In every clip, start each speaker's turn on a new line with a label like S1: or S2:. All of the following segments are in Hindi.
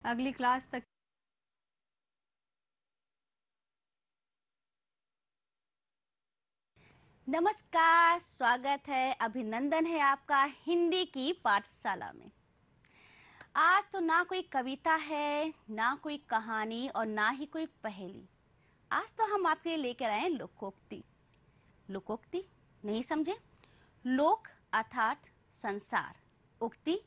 S1: अगली क्लास तक।
S2: नमस्कार, स्वागत है, अभिनंदन है आपका हिंदी की पाठशाला में। आज तो ना कोई कविता है, ना कोई कहानी और ना ही कोई पहेली। आज तो हम आपके लिए लेकर आए हैं लोकोक्ति। लोकोक्ति नहीं समझे? लोक अर्थात संसार, उक्ति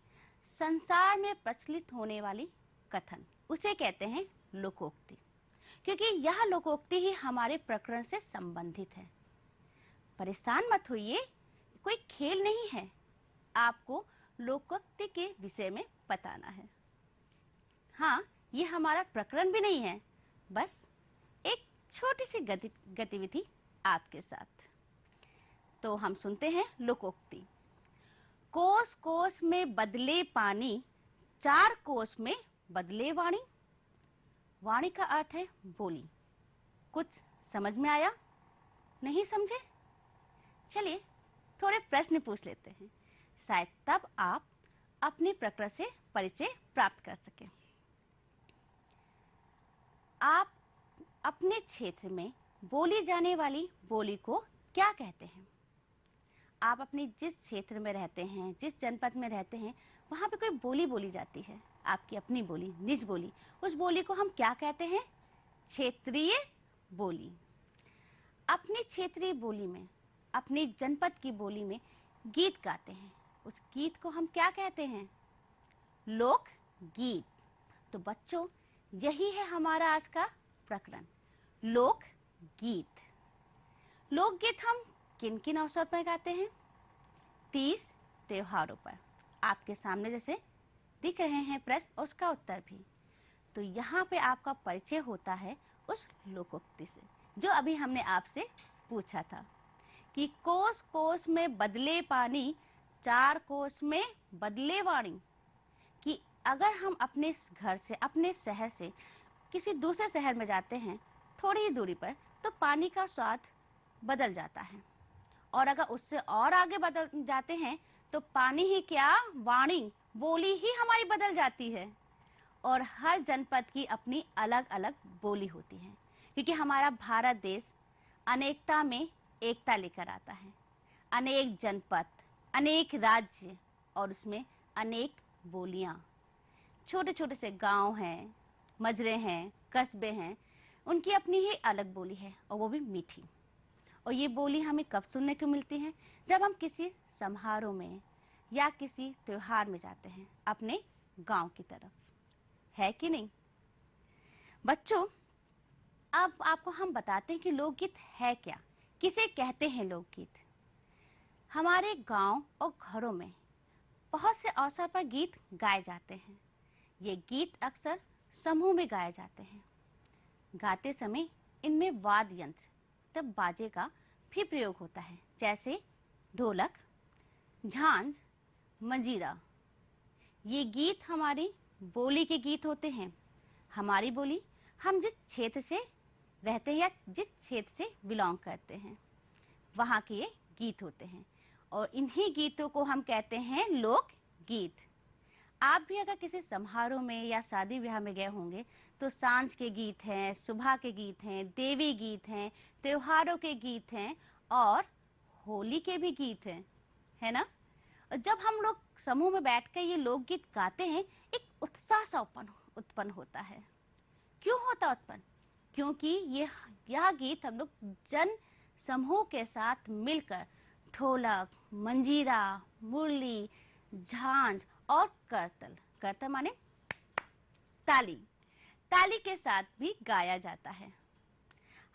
S2: संसार में प्रचलित होने वाली कथन, उसे कहते हैं लोकोक्ति। क्योंकि यह लोकोक्ति ही हमारे प्रकरण से संबंधित है। परेशान मत होइए, कोई खेल नहीं है, आपको लोकोक्ति के विषय में बताना है। हाँ, ये हमारा प्रकरण भी नहीं है, बस एक छोटी सी गतिविधि आपके साथ। तो हम सुनते हैं लोकोक्ति। कोस कोस में बदले पानी, चार कोस में बदले वाणी। वाणी का अर्थ है बोली। कुछ समझ में आया? नहीं समझे? चलिए थोड़े प्रश्न पूछ लेते हैं, शायद तब आप अपने प्रकरण से परिचय प्राप्त कर सकें। आप अपने क्षेत्र में बोली जाने वाली बोली को क्या कहते हैं? आप अपने जिस क्षेत्र में रहते हैं, जिस जनपद में रहते हैं, वहां पे कोई बोली बोली जाती है, आपकी अपनी बोली, निज बोली। उस बोली को हम क्या कहते हैं? क्षेत्रीय बोली। अपनी क्षेत्रीय बोली में, अपनी जनपद की बोली में गीत गाते हैं, उस गीत को हम क्या कहते हैं? लोक गीत। तो बच्चों, यही है हमारा आज का प्रकरण, लोक गीत। लोकगीत हम किन किन अवसर पर गाते हैं? 30 त्योहारों पर। आपके सामने जैसे दिख रहे हैं प्रश्न, उसका उत्तर भी। तो यहाँ पे आपका परिचय होता है उस लोकोक्ति से, जो अभी हमने आपसे पूछा था कि कोस कोस में बदले पानी, चार कोस में बदले वाणी। कि अगर हम अपने घर से, अपने शहर से किसी दूसरे शहर में जाते हैं, थोड़ी ही दूरी पर, तो पानी का स्वाद बदल जाता है। और अगर उससे और आगे बदल जाते हैं तो पानी ही क्या, वाणी, बोली ही हमारी बदल जाती है। और हर जनपद की अपनी अलग अलग बोली होती है, क्योंकि हमारा भारत देश अनेकता में एकता लेकर आता है। अनेक जनपद, अनेक राज्य और उसमें अनेक बोलियां। छोटे छोटे से गांव हैं, मजरे हैं, कस्बे हैं, उनकी अपनी ही अलग बोली है, और वो भी मीठी। और ये बोली हमें कब सुनने को मिलती है? जब हम किसी समारोह में या किसी त्योहार में जाते हैं, अपने गांव की तरफ। है कि नहीं बच्चों? अब आपको हम बताते हैं कि लोकगीत है क्या, किसे कहते हैं लोकगीत। हमारे गांव और घरों में बहुत से अवसर पर गीत गाए जाते हैं। ये गीत अक्सर समूह में गाए जाते हैं। गाते समय इनमें वाद्य यंत्र, तब बाजे का भी प्रयोग होता है, जैसे ढोलक, झांझ, मंजीरा। ये गीत हमारी बोली के गीत होते हैं। हमारी बोली, हम जिस क्षेत्र से रहते हैं या जिस क्षेत्र से बिलोंग करते हैं, वहाँ के ये गीत होते हैं। और इन्हीं गीतों को हम कहते हैं लोक गीत। आप भी अगर किसी समारोह में या शादी ब्याह में गए होंगे, तो सांझ के गीत हैं, सुबह के गीत हैं, देवी गीत हैं, त्योहारों के गीत हैं और होली के भी गीत हैं, है ना? और जब हम लोग समूह में बैठकर ये लोकगीत गाते हैं, एक उत्साह सा उत्पन्न होता है। क्यों होता उत्पन्न? क्योंकि यह गीत हम लोग जन समूह के साथ मिलकर ढोलक, मंजीरा, मुरली, झांझ और करतल, करतल माने ताली, ताली के साथ भी गाया जाता है।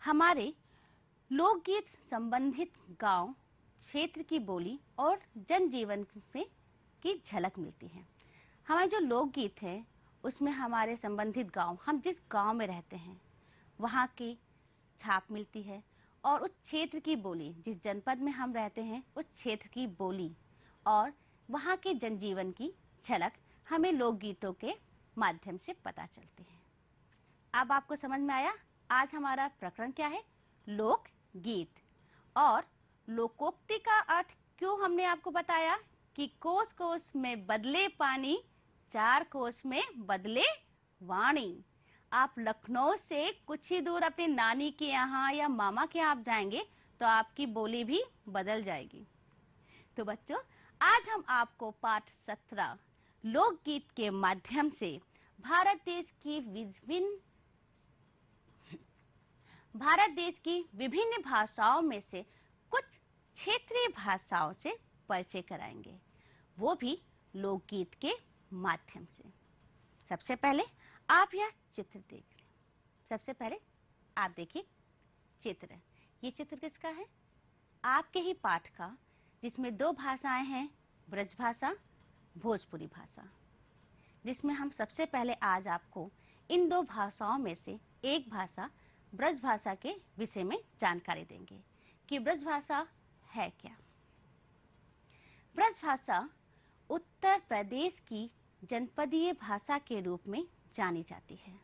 S2: हमारे लोकगीत संबंधित गांव, क्षेत्र की बोली और जनजीवन में की झलक मिलती है। हमारे जो लोकगीत है उसमें हमारे संबंधित गांव, हम जिस गांव में रहते हैं वहाँ की छाप मिलती है, और उस क्षेत्र की बोली, जिस जनपद में हम रहते हैं उस क्षेत्र की बोली और वहाँ के जनजीवन की झलक हमें लोकगीतों के माध्यम से पता चलती है। अब आपको समझ में आया आज हमारा प्रकरण क्या है? लोक गीत। और लोकोक्ति का अर्थ क्यों हमने आपको बताया कि कोस कोस में बदले पानी, चार कोस में बदले वाणी। आप लखनऊ से कुछ ही दूर अपनी नानी के यहाँ या मामा के यहाँ आप जाएंगे तो आपकी बोली भी बदल जाएगी। तो बच्चों, आज हम आपको पाठ 17 लोकगीत के माध्यम से भारत देश की विभिन्न भाषाओं में से कुछ क्षेत्रीय भाषाओं से परिचय कराएंगे, वो भी लोकगीत के माध्यम से। सबसे पहले आप यह चित्र देख लें। सबसे पहले आप देखिए चित्र। ये चित्र किसका है? आपके ही पाठ का, जिसमें दो भाषाएं हैं, ब्रज भाषा, भोजपुरी भाषा, जिसमें हम सबसे पहले आज आपको इन दो भाषाओं में से एक भाषा ब्रज भाषा के विषय में जानकारी देंगे कि ब्रज भाषा है क्या। ब्रज भाषा उत्तर प्रदेश की जनपदीय भाषा के रूप में जानी जाती है।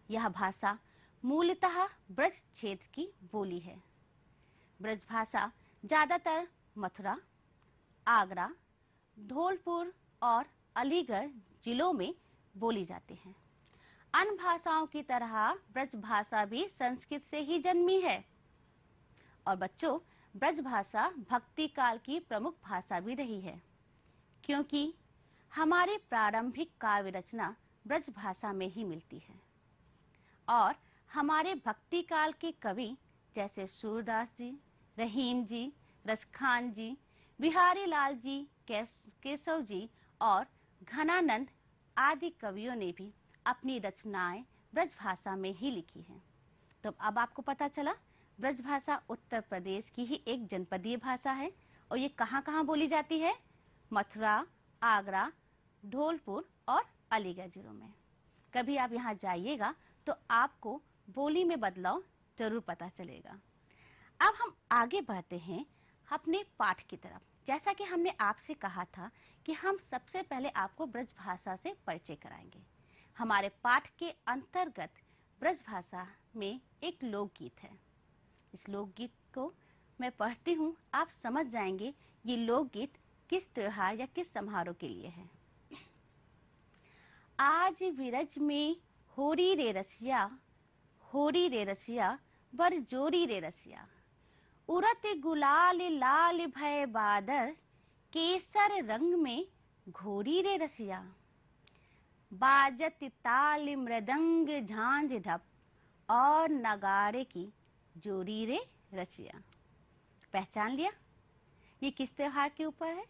S2: यह भाषा मूलतः ब्रज क्षेत्र की बोली है। ब्रज भाषा ज्यादातर मथुरा, आगरा, धौलपुर और अलीगढ़ जिलों में बोली जाती है। अन्य भाषाओं की तरह ब्रज भाषा भी संस्कृत से ही जन्मी है। और बच्चों, ब्रज भाषा भक्ति काल की प्रमुख भाषा भी रही है, क्योंकि हमारी प्रारंभिक काव्य रचना ब्रज भाषा में ही मिलती है। और हमारे भक्ति काल के कवि जैसे सूरदास जी, रहीम जी, रसखान जी, बिहारी लाल जी, केशव जी और घनानंद आदि कवियों ने भी अपनी रचनाएं ब्रज भाषा में ही लिखी हैं। तो अब आपको पता चला, ब्रज भाषा उत्तर प्रदेश की ही एक जनपदीय भाषा है और ये कहाँ-कहाँ बोली जाती है? मथुरा, आगरा, धौलपुर और अलीगढ़ जिलों में। कभी आप यहाँ जाइएगा तो आपको बोली में बदलाव जरूर पता चलेगा। अब हम आगे बढ़ते हैं अपने पाठ की तरफ। जैसा कि हमने आपसे कहा था कि हम सबसे पहले आपको ब्रज भाषा से परिचय कराएंगे। हमारे पाठ के अंतर्गत ब्रज भाषा में एक लोकगीत है। इस लोकगीत को मैं पढ़ती हूँ, आप समझ जाएंगे ये लोकगीत किस त्योहार या किस समारोह के लिए है। आज विरज में होरी रे रसिया, होरी रे रसिया, बर जोरी रे रसिया, उड़त गुलाल लाल भय बादर, केसर रंग में घोरी रे रसिया, बाजत ताल मृदंग झांझ ढप, और नगाड़े की जोरी रे रसिया। पहचान लिया? ये किस त्योहार के ऊपर है?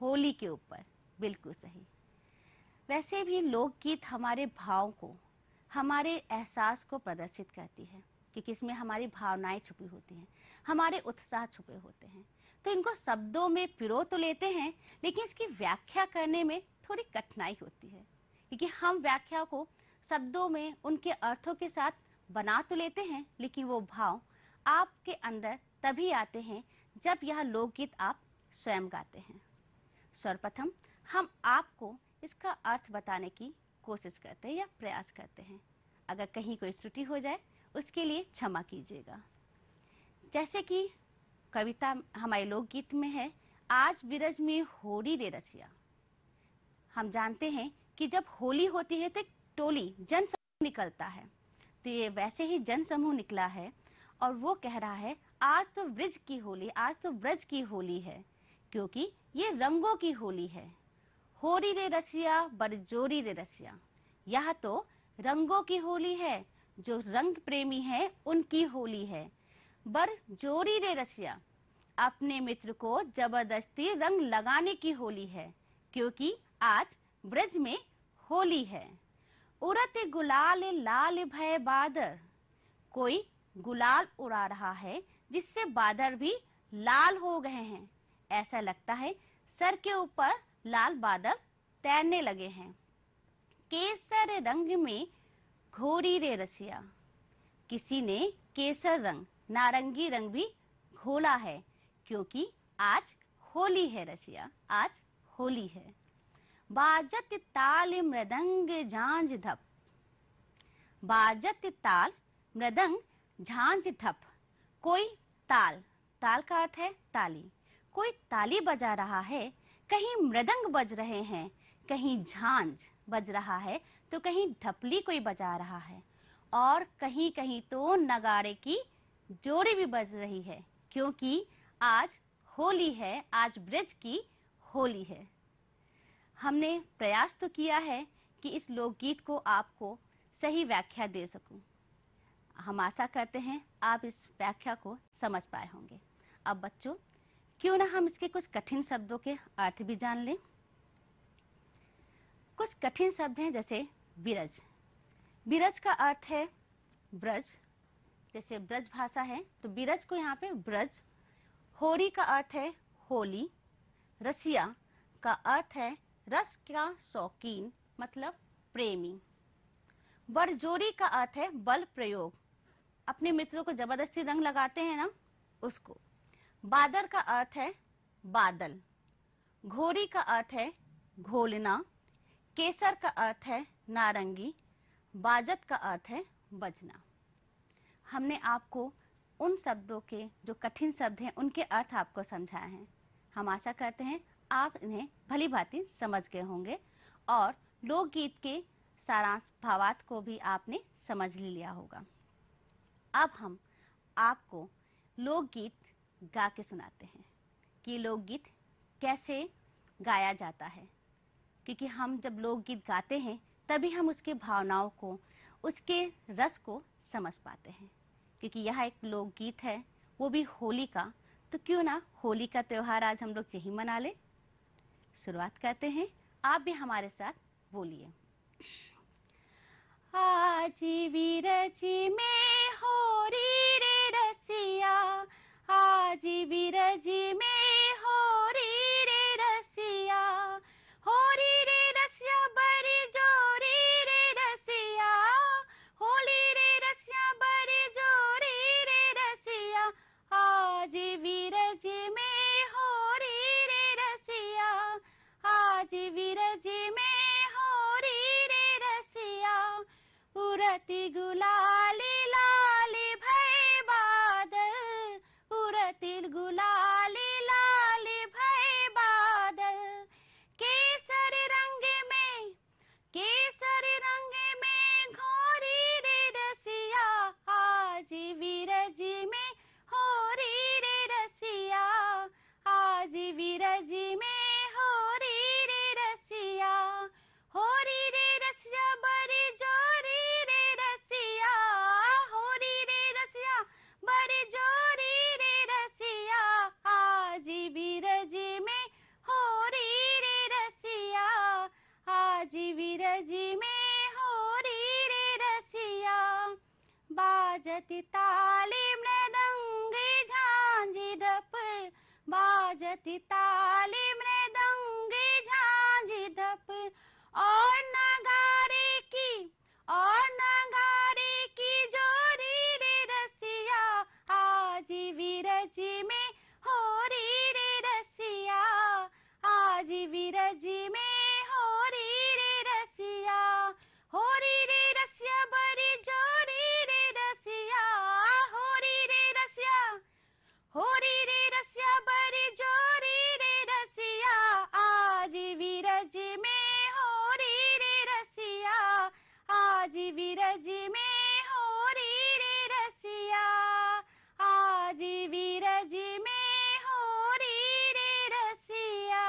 S2: होली के ऊपर। बिल्कुल सही। वैसे भी लोकगीत हमारे भाव को, हमारे एहसास को प्रदर्शित करती है, क्योंकि इसमें हमारी भावनाएं छुपी होती हैं, हमारे उत्साह छुपे होते हैं। तो इनको शब्दों में पिरो तो लेते हैं, लेकिन इसकी व्याख्या करने में थोड़ी कठिनाई होती है, क्योंकि हम व्याख्या को शब्दों में उनके अर्थों के साथ बना तो लेते हैं, लेकिन वो भाव आपके अंदर तभी आते हैं जब यह लोकगीत आप स्वयं गाते हैं। सर्वप्रथम हम आपको इसका अर्थ बताने की कोशिश करते हैं या प्रयास करते हैं। अगर कहीं कोई त्रुटि हो जाए उसके लिए क्षमा कीजिएगा। जैसे कि कविता हमारे लोकगीत में है, आज विरज में होरी रे रसिया। हम जानते हैं कि जब होली होती है तो एक टोली जनसमूह निकलता है। तो ये वैसे ही जनसमूह निकला है और वो कह रहा है आज तो ब्रज की होली, आज तो ब्रज की होली है, क्योंकि ये रंगों की होली है। होरी रे रसिया, बरजोरी रे रसिया, यह तो रंगों की होली है, जो रंग प्रेमी है उनकी होली है। बर जोरी रे रसिया, अपने मित्र को जबरदस्ती रंग लगाने की होली है, क्योंकि आज ब्रज में होली है। उड़त गुलाल लाल भय बादर, कोई गुलाल उड़ा रहा है जिससे बादल भी लाल हो गए हैं। ऐसा लगता है सर के ऊपर लाल बादल तैरने लगे हैं। केसर रंग में घोरी रे रसिया, किसी ने केसर रंग, नारंगी रंग भी घोला है, क्योंकि आज होली है रसिया, आज होली है। बाजत ताल मृदंग झांझ धप, बाजत ताल मृदंग झांझ ढप, कोई ताल, ताल का अर्थ है ताली, कोई ताली बजा रहा है, कहीं मृदंग बज रहे हैं, कहीं झांझ बज रहा है, तो कहीं ढपली कोई बजा रहा है और कहीं कहीं तो नगाड़े की जोड़ी भी बज रही है, क्योंकि आज होली है, आज ब्रज की होली है। हमने प्रयास तो किया है कि इस लोकगीत को आपको सही व्याख्या दे सकूं। हम आशा करते हैं आप इस व्याख्या को समझ पाए होंगे। अब बच्चों, क्यों ना हम इसके कुछ कठिन शब्दों के अर्थ भी जान लें। कुछ कठिन शब्द हैं जैसे बिरज। बिरज का अर्थ है ब्रज, जैसे ब्रज भाषा है तो बिरज को यहाँ पे ब्रज। होरी का अर्थ है होली। रसिया का अर्थ है रस का शौकीन, मतलब प्रेमी। बरजोरी का अर्थ है बल प्रयोग, अपने मित्रों को जबरदस्ती रंग लगाते हैं ना, उसको। बादर का अर्थ है बादल। घोरी का अर्थ है घोलना। केसर का अर्थ है नारंगी। बाजत का अर्थ है बजना। हमने आपको उन शब्दों के जो कठिन शब्द हैं उनके अर्थ आपको समझाए हैं। हम आशा करते हैं आप इन्हें भली भांति समझ गए होंगे और लोकगीत के सारांश भावार्थ को भी आपने समझ लिया होगा। अब हम आपको लोकगीत गा के सुनाते हैं कि लोकगीत कैसे गाया जाता है, क्योंकि हम जब लोकगीत गाते हैं तभी हम उसके भावनाओं को, उसके रस को समझ पाते हैं। क्योंकि यह एक लोकगीत है, वो भी होली का, तो क्यों ना होली का त्योहार आज हम लोग यही मना ले। शुरुआत करते हैं, आप भी हमारे साथ बोलिए। आज विरजी में होरी रे रसिया, आज विरजी में होरी रे रसिया, होरी रे रसिया बड़ी जोरी रे रसिया, होली रे रसिया बड़ी जोरी रे रसिया, आज विरजी में होरी रे रसिया, आज विरजी में होरी रे रसिया, उड़ती गुलाली लाली भई बादल, उड़ती गुलाली लाली भई बादल, केसर रंग में, केसर रंग में घोरी रे रसिया, आज विरजी में होरी रे रसिया, आज विरजी में होरी रे रसिया, होरी रे रसिया बड़ी जोरी रे रसिया, होरी रे रसिया बड़ी जोरी रे रसिया, आज विरजी में होरी रे रसिया, आज विरजी में होरी रे रसिया, बाजती ताली मृदंग झांझी ढप, बाजती ताली मृदंग झांझी ढप, और नगारे की, और नगारे की जोरी रे रसिया, आज विरजी में होरी रे रसिया, आज विरजी में होरी रे रसिया, होरी रे रसिया बड़ी जोरी रे रसिया, होरी रे रसिया, होरी रे रसिया बड़ी जोरी रे रसिया, आज विरजी में होरी रे रसिया, आज विरजी में होरी रे रसिया, आज विरजी में होरी रे रसिया।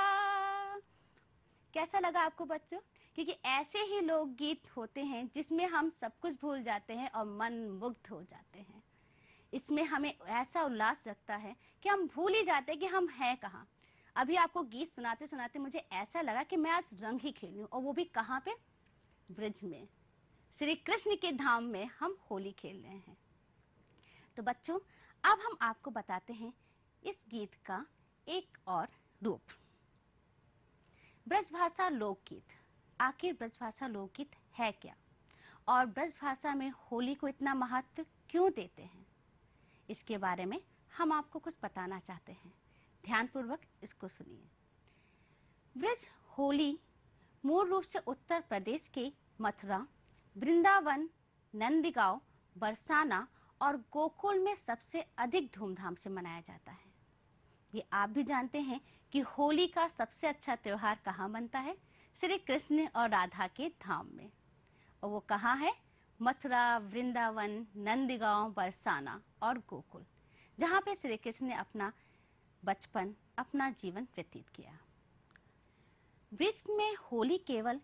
S2: कैसा लगा आपको बच्चों? क्योंकि ऐसे ही लोकगीत होते हैं जिसमें हम सब कुछ भूल जाते हैं और मन मुग्ध हो जाते हैं। इसमें हमें ऐसा उल्लास जगता है कि हम भूल ही जाते हैं कि हम हैं कहाँ। अभी आपको गीत सुनाते सुनाते मुझे ऐसा लगा कि मैं आज रंग ही खेल लूं, और वो भी कहाँ पे? ब्रज में, श्री कृष्ण के धाम में हम होली खेल रहे हैं। तो बच्चों, अब हम आपको बताते हैं इस गीत का एक और रूप। ब्रजभाषा लोकगीत। आखिर ब्रजभाषा लोकगीत है क्या, और ब्रजभाषा में होली को इतना महत्व क्यों देते हैं, इसके बारे में हम आपको कुछ बताना चाहते हैं। ध्यानपूर्वक इसको सुनिए। ब्रज होली मूल रूप से उत्तर प्रदेश के मथुरा, वृंदावन, नंदगांव, बरसाना और गोकुल में सबसे अधिक धूमधाम से मनाया जाता है। ये आप भी जानते हैं कि होली का सबसे अच्छा त्योहार कहाँ बनता है? श्री कृष्ण और राधा के धाम में। और वो कहाँ है? मथुरा, वृंदावन, नंदगांव, बरसाना और गोकुल, जहाँ पे श्री कृष्ण ने अपना बचपन, अपना जीवन व्यतीत किया। ब्रज में होली केवल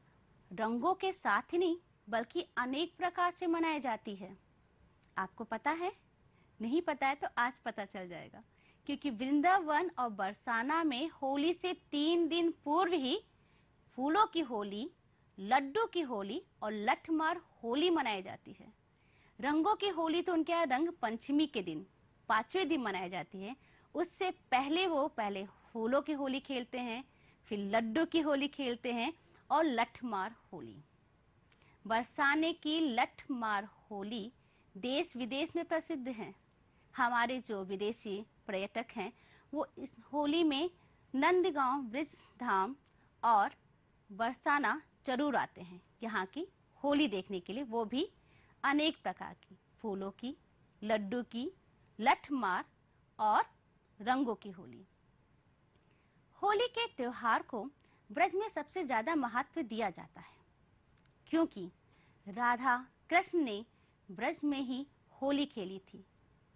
S2: रंगों के साथ ही नहीं बल्कि अनेक प्रकार से मनाई जाती है। आपको पता है? नहीं पता है तो आज पता चल जाएगा, क्योंकि वृंदावन और बरसाना में होली से 3 दिन पूर्व ही फूलों की होली, लड्डू की होली और लठमार होली मनाई जाती है। रंगों की होली तो उनके यहाँ रंग पंचमी के दिन 5वें दिन मनाई जाती है। उससे पहले वो पहले फूलों की होली खेलते हैं, फिर लड्डू की होली खेलते हैं और लठमार होली। बरसाने की लठमार होली देश विदेश में प्रसिद्ध है। हमारे जो विदेशी पर्यटक हैं वो इस होली में नंदगांव, ब्रजधाम और बरसाना जरूर आते हैं यहाँ की होली देखने के लिए, वो भी अनेक प्रकार की फूलों की, लड्डू की, लठमार और रंगों की होली। होली के त्योहार को ब्रज में सबसे ज्यादा महत्व दिया जाता है, क्योंकि राधा कृष्ण ने ब्रज में ही होली खेली थी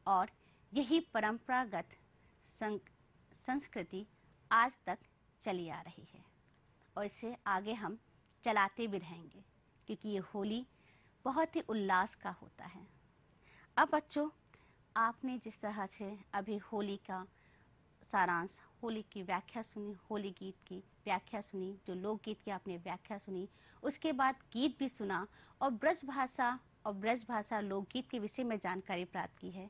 S2: और यही परंपरागत संस्कृति आज तक चली आ रही है और इसे आगे हम चलाते भी रहेंगे, क्योंकि ये होली बहुत ही उल्लास का होता है। अब बच्चों, आपने जिस तरह से अभी होली का सारांश, होली की व्याख्या सुनी, होली गीत की व्याख्या सुनी, जो लोकगीत की आपने व्याख्या सुनी, उसके बाद गीत भी सुना और ब्रज भाषा लोकगीत के विषय में जानकारी प्राप्त की है।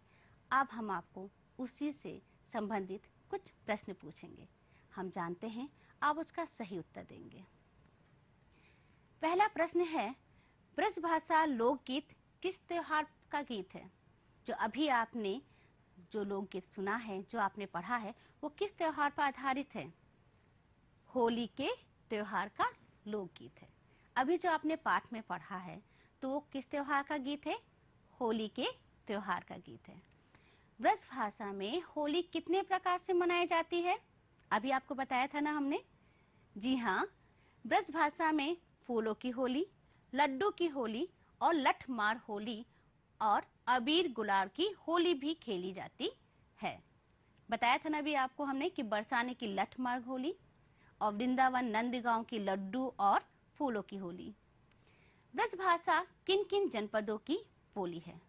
S2: अब हम आपको उसी से संबंधित कुछ प्रश्न पूछेंगे। हम जानते हैं आप उसका सही उत्तर देंगे। पहला प्रश्न है, ब्रज भाषा लोकगीत किस त्योहार का गीत है? जो अभी आपने जो लोकगीत सुना है, जो आपने पढ़ा है, वो किस त्योहार पर आधारित है? होली के त्योहार का लोकगीत है। अभी जो आपने पाठ में पढ़ा है तो वो किस त्योहार का गीत है? होली के त्योहार का गीत है। ब्रज भाषा में होली कितने प्रकार से मनाई जाती है? अभी आपको बताया था ना हमने। जी हाँ, ब्रज भाषा में फूलों की होली, लड्डू की होली और लठमार होली और अबीर गुलाल की होली भी खेली जाती है। बताया था ना अभी आपको हमने कि बरसाने की लठमार होली और वृंदावन नंदगांव की लड्डू और फूलों की होली। ब्रज भाषा किन किन जनपदों की बोली है?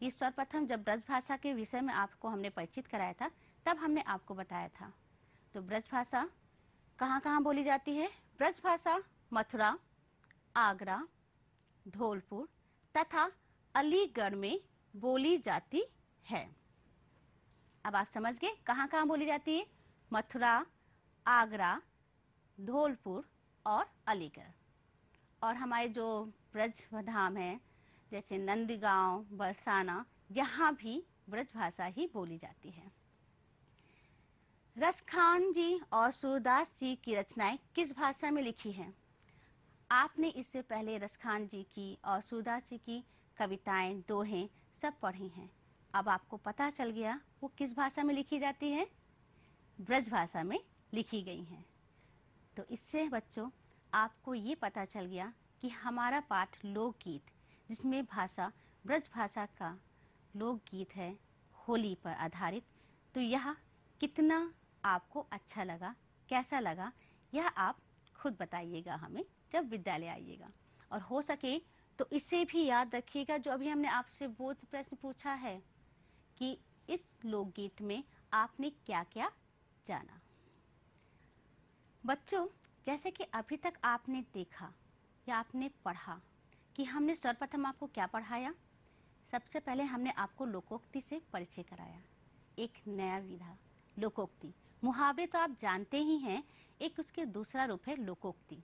S2: ये सर्वप्रथम जब ब्रज भाषा के विषय में आपको हमने परिचित कराया था तब हमने आपको बताया था। तो ब्रज भाषा कहाँ कहाँ बोली जाती है? ब्रज भाषा मथुरा, आगरा, धौलपुर तथा अलीगढ़ में बोली जाती है। अब आप समझ गए कहाँ कहाँ बोली जाती है? मथुरा, आगरा, धौलपुर और अलीगढ़। और हमारे जो ब्रज धाम है जैसे नंदगांव, बरसाना, यहाँ भी ब्रज भाषा ही बोली जाती है। रसखान जी और सूरदास जी की रचनाएं किस भाषा में लिखी हैं? आपने इससे पहले रसखान जी की और सूरदास जी की कविताएं, दोहें सब पढ़ी हैं। अब आपको पता चल गया वो किस भाषा में लिखी जाती है? ब्रज भाषा में लिखी गई हैं। तो इससे बच्चों आपको ये पता चल गया कि हमारा पाठ लोकगीत, जिसमें भाषा ब्रज भाषा का लोकगीत है होली पर आधारित, तो यह कितना आपको अच्छा लगा, कैसा लगा, यह आप खुद बताइएगा हमें जब विद्यालय आइएगा। और हो सके तो इसे भी याद रखिएगा जो अभी हमने आपसे वो प्रश्न पूछा है कि इस लोकगीत में आपने क्या क्या जाना। बच्चों, जैसे कि अभी तक आपने देखा या आपने पढ़ा कि हमने सर्वप्रथम आपको क्या पढ़ाया? सबसे पहले हमने आपको लोकोक्ति से परिचय कराया। एक नया विधा लोकोक्ति, मुहावरे तो आप जानते ही हैं, एक उसके दूसरा रूप है लोकोक्ति,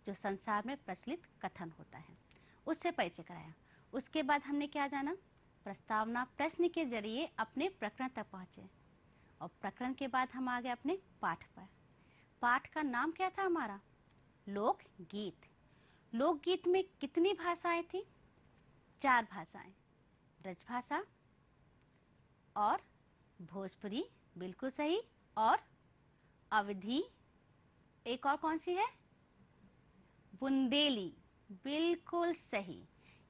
S2: जो संसार में प्रचलित कथन होता है, उससे परिचय कराया। उसके बाद हमने क्या जाना? प्रस्तावना प्रश्न के जरिए अपने प्रकरण तक पहुंचे और प्रकरण के बाद हम आ गए अपने पाठ पर। पाठ का नाम क्या था हमारा? लोकगीत। लोकगीत में कितनी भाषाएं थी? 4 भाषाएं, ब्रजभाषा और भोजपुरी, बिल्कुल सही, और अवधी, एक और कौन सी है? बुंदेली, बिल्कुल सही।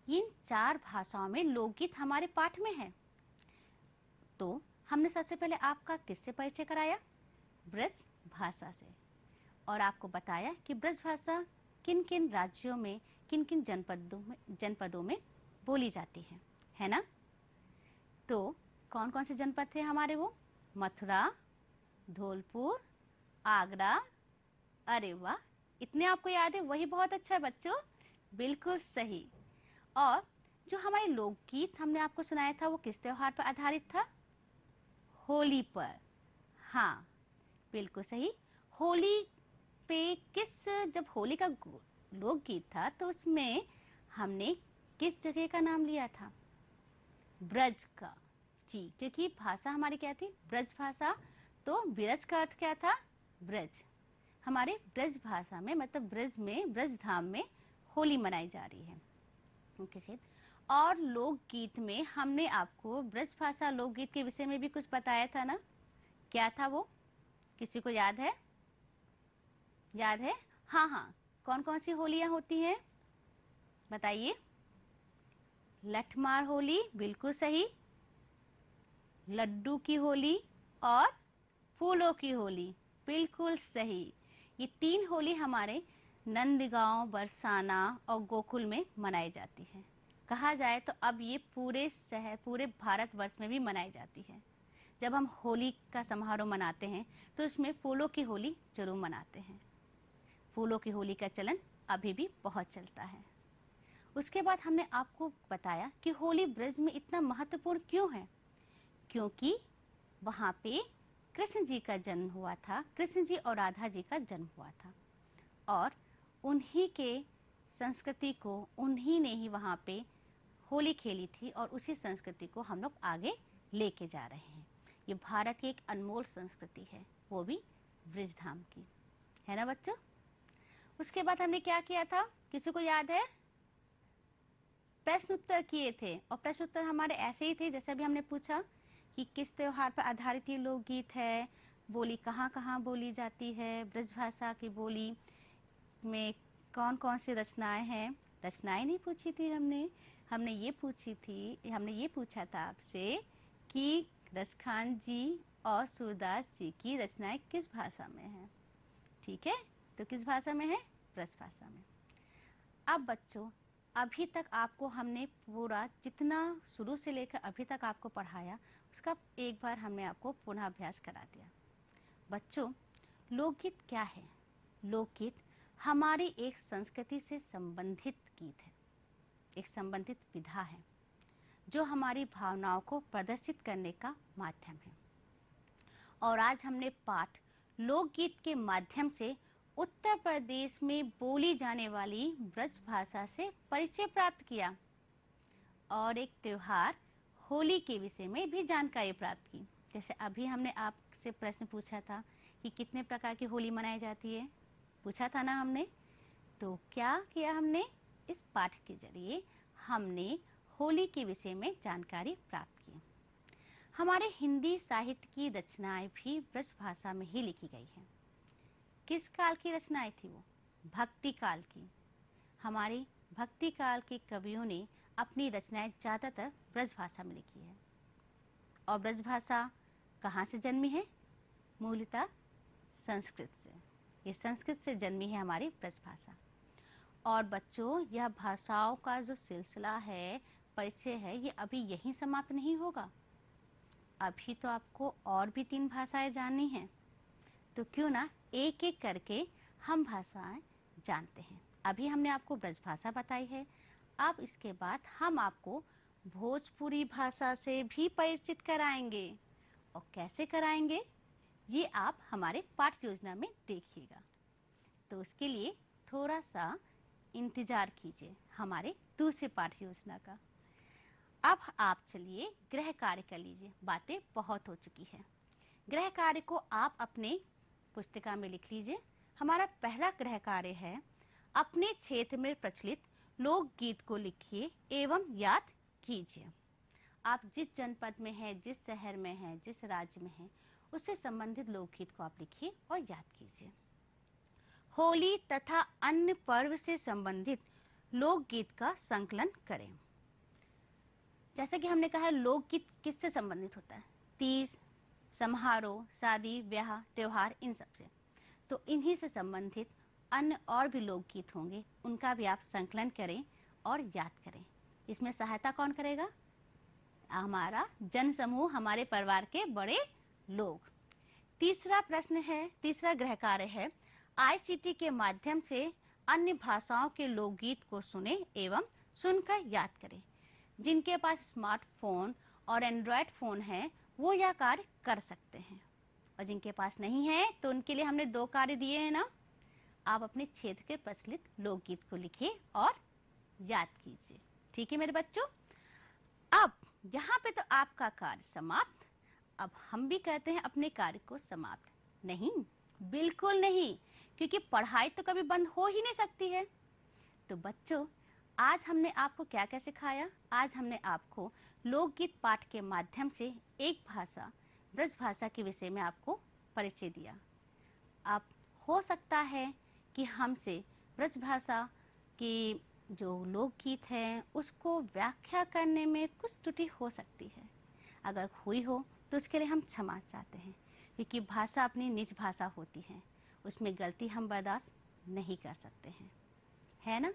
S2: इन 4 भाषाओं में लोकगीत हमारे पाठ में है। तो हमने सबसे पहले आपका किससे परिचय कराया? ब्रज भाषा से। और आपको बताया कि ब्रज भाषा किन किन राज्यों में, किन किन जनपदों में बोली जाती है ना? तो कौन कौन से जनपद थे हमारे वो? मथुरा, धौलपुर, आगरा। अरे वाह, इतने आपको याद है, वही बहुत अच्छा है बच्चों, बिल्कुल सही। और जो हमारे लोकगीत हमने आपको सुनाया था वो किस त्योहार पर आधारित था? होली पर। हाँ, बिल्कुल सही। होली पे जब होली का लोकगीत था तो उसमें हमने किस जगह का नाम लिया था? ब्रज का। जी, क्योंकि भाषा हमारी क्या थी? ब्रज भाषा। तो ब्रज का अर्थ क्या था? ब्रज। हमारे ब्रज भाषा में, मतलब ब्रज में, ब्रज धाम में होली मनाई जा रही है। और लोकगीत में हमने आपको ब्रज भाषा लोकगीत के विषय में भी कुछ बताया था ना? क्या था वो? किसी को याद है? याद है? हाँ हाँ, कौन कौन सी होलियां होती हैं बताइए? लठमार होली, बिल्कुल सही। लड्डू की होली और फूलों की होली, बिल्कुल सही। ये 3 होली हमारे नंदगांव, बरसाना और गोकुल में मनाई जाती है। कहा जाए तो अब ये पूरे शहर, पूरे भारतवर्ष में भी मनाई जाती है। जब हम होली का समारोह मनाते हैं तो इसमें फूलों की होली जरूर मनाते हैं। फूलों की होली का चलन अभी भी बहुत चलता है। उसके बाद हमने आपको बताया कि होली ब्रज में इतना महत्वपूर्ण क्यों है। क्योंकि वहाँ पे कृष्ण जी का जन्म हुआ था, कृष्ण जी और राधा जी का जन्म हुआ था, और उन्हीं के संस्कृति को, उन्हीं ने ही वहाँ पे होली खेली थी, और उसी संस्कृति को हम लोग आगे लेके जा रहे हैं। ये भारत की एक अनमोल संस्कृति है, वो भी ब्रजधाम की, है ना बच्चों? उसके बाद हमने क्या किया था, किसी को याद है? प्रश्न उत्तर किए थे, और प्रश्न उत्तर हमारे ऐसे ही थे जैसे अभी हमने पूछा कि किस त्योहार पर आधारित ये लोकगीत है, बोली कहाँ कहाँ बोली जाती है, ब्रज भाषा की बोली में कौन कौन सी रचनाएं हैं। रचनाएं नहीं पूछी थी हमने ये पूछा था आपसे कि रसखान जी और सूरदास जी की रचनाएं किस भाषा में हैं। ठीक है, तो किस भाषा में है? ब्रज भाषा में। अब बच्चों, अभी तक आपको हमने पूरा जितना शुरू से लेकर अभी तक आपको पढ़ाया उसका एक बार हमने आपको पुनः अभ्यास करा दिया। बच्चों, लोकगीत क्या है? लोकगीत हमारी एक संस्कृति से संबंधित गीत है, एक संबंधित विधा है जो हमारी भावनाओं को प्रदर्शित करने का माध्यम है। और आज हमने पाठ लोकगीत के माध्यम से उत्तर प्रदेश में बोली जाने वाली ब्रज भाषा से परिचय प्राप्त किया, और एक त्योहार होली के विषय में भी जानकारी प्राप्त की। जैसे अभी हमने आपसे प्रश्न पूछा था कि कितने प्रकार की होली मनाई जाती है, पूछा था ना हमने? तो क्या किया हमने? इस पाठ के जरिए हमने होली के विषय में जानकारी प्राप्त की। हमारे हिंदी साहित्य की रचनाएं भी ब्रज भाषा में ही लिखी गई हैं। किस काल की रचनाएं थी वो? भक्ति काल की। हमारे भक्ति काल के कवियों ने अपनी रचनाएं ज़्यादातर ब्रज भाषा में लिखी है। और ब्रज भाषा कहाँ से जन्मी है? मूलतः संस्कृत से। ये संस्कृत से जन्मी है हमारी ब्रज भाषा। और बच्चों, यह भाषाओं का जो सिलसिला है, परिचय है, ये अभी यहीं समाप्त नहीं होगा। अभी तो आपको और भी 3 भाषाएं जाननी हैं, तो क्यों ना एक एक करके हम भाषाएं जानते हैं। अभी हमने आपको ब्रज भाषा बताई है, अब इसके बाद हम आपको भोजपुरी भाषा से भी परिचित कराएंगे। और कैसे कराएंगे ये आप हमारे पाठ योजना में देखिएगा। तो उसके लिए थोड़ा सा इंतजार कीजिए हमारे दूसरे पाठ योजना का। अब आप चलिए गृह कार्य कर लीजिए, बातें बहुत हो चुकी है। गृह कार्य को आप अपने पुस्तिका में लिख लीजिए। हमारा पहला गृह कार्य है, अपने क्षेत्र में प्रचलित लोकगीत को लिखिए एवं याद कीजिए। आप जिस जनपद में हैं, जिस शहर में हैं, जिस राज्य में हैं, उससे संबंधित लोकगीत को आप लिखिए और याद कीजिए। होली तथा अन्य पर्व से संबंधित लोकगीत का संकलन करें। जैसा कि हमने कहा, लोकगीत किससे संबंधित होता है? तीज, समारोह, शादी, ब्याह, त्योहार, इन सब से। तो इन्हीं से संबंधित अन्य और भी लोकगीत होंगे, उनका भी आप संकलन करें और याद करें। इसमें सहायता कौन करेगा? हमारा जन समूह, हमारे परिवार के बड़े लोग। तीसरा प्रश्न है, तीसरा गृह कार्य है, आईसीटी के माध्यम से अन्य भाषाओं के लोकगीत को सुने एवं सुनकर याद करें। जिनके पास स्मार्टफोन और एंड्रॉयड फोन है वो यह कार्य कर सकते हैं, और जिनके पास नहीं है तो उनके लिए हमने 2 कार्य दिए हैं ना। आप अपने क्षेत्र के प्रचलित लोकगीत को लिखिए और याद कीजिए। ठीक है मेरे बच्चों, अब यहाँ पे तो आपका कार्य समाप्त। अब हम भी कहते हैं अपने कार्य को समाप्त। नहीं, बिल्कुल नहीं, क्योंकि पढ़ाई तो कभी बंद हो ही नहीं सकती है। तो बच्चों, आज हमने आपको क्या क्या सिखाया? आज हमने आपको लोकगीत पाठ के माध्यम से एक भाषा, ब्रज भाषा के विषय में आपको परिचय दिया। अब हो सकता है कि हमसे ब्रज भाषा की जो लोकगीत है उसको व्याख्या करने में कुछ त्रुटि हो सकती है। अगर हुई हो तो उसके लिए हम क्षमा चाहते हैं, क्योंकि भाषा अपनी निज भाषा होती है, उसमें गलती हम बर्दाश्त नहीं कर सकते हैं, है ना?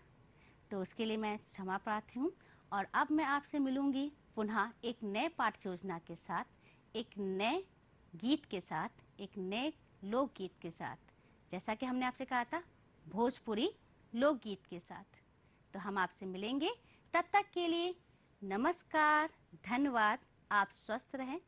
S2: तो उसके लिए मैं क्षमा प्रार्थी हूँ। और अब मैं आपसे मिलूंगी पुनः एक नए पाठ योजना के साथ, एक नए गीत के साथ, एक नए लोकगीत के साथ, जैसा कि हमने आपसे कहा था भोजपुरी लोकगीत के साथ। तो हम आपसे मिलेंगे, तब तक के लिए नमस्कार, धन्यवाद। आप स्वस्थ रहें,